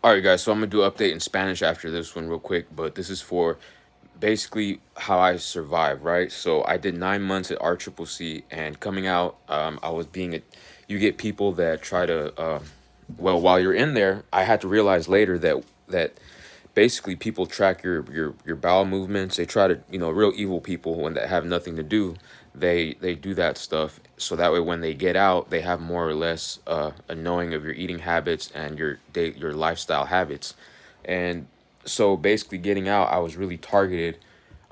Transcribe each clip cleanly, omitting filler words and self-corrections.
All right, guys. So I'm gonna do an update in Spanish after this one, real quick. But this is for basically how I survived, right? So I did 9 months at RCCC, and coming out, I was being a. You get people that try to. Well, while you're in there, I had to realize later that basically people track your bowel movements. They try to, real evil people when that have nothing to do, they do that stuff, so that way when they get out they have more or less a knowing of your eating habits and your lifestyle habits. And so basically getting out, I was really targeted,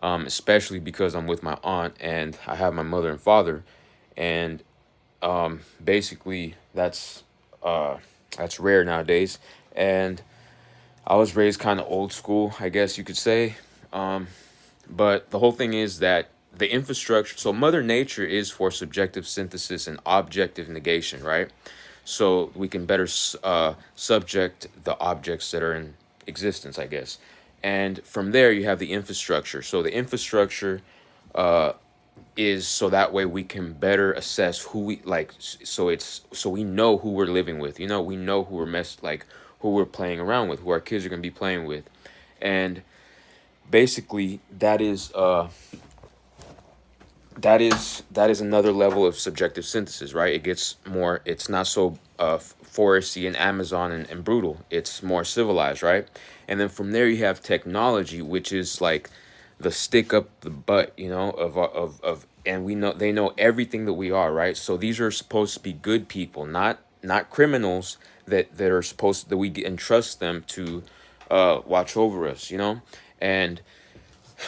especially because I'm with my aunt and I have my mother and father. And basically uh that's rare nowadays. And I was raised kind of old school, I guess you could say. Um, but the whole thing is that the infrastructure, so Mother Nature is for subjective synthesis and objective negation, right? So we can better subject the objects that are in existence, I guess. And from there, you have the infrastructure. So the infrastructure uh, is so that way we can better assess who we like. So we know who we're living with. We know who who we're playing around with, who our kids are gonna be playing with. And basically that is another level of subjective synthesis, right? It's not so foresty and Amazon and brutal. It's more civilized, right? And then from there you have technology, which is like the stick up the butt, of and we know they know everything that we are, right? So these are supposed to be good people, not criminals that are supposed that we entrust them to watch over us, and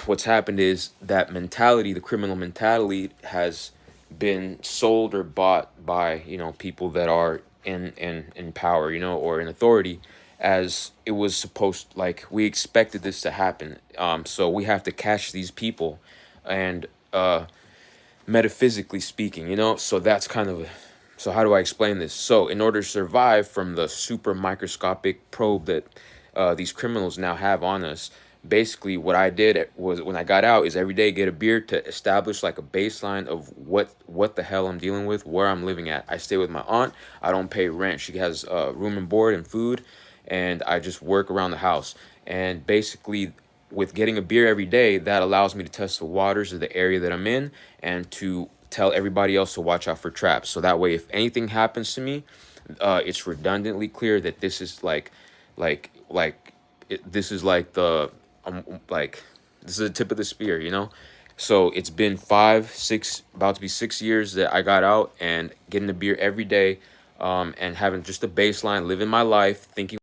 what's happened is that mentality, the criminal mentality, has been sold or bought by people that are in power, or in authority, as it was supposed, like we expected this to happen. So we have to catch these people, and metaphysically speaking, so that's kind of so how do I explain this? So in order to survive from the super microscopic probe that these criminals now have on us, basically what I did was, when I got out, is every day get a beer to establish like a baseline of what the hell I'm dealing with, where I'm living at. I stay with my aunt. I don't pay rent. She has room and board and food, and I just work around the house. And basically, with getting a beer every day, that allows me to test the waters of the area that I'm in, and to tell everybody else to watch out for traps. So that way, if anything happens to me, it's redundantly clear that this is this is like like this is the tip of the spear. So it's been 5 6 about to be 6 years that I got out, and getting a beer every day, and having just a baseline, living my life, thinking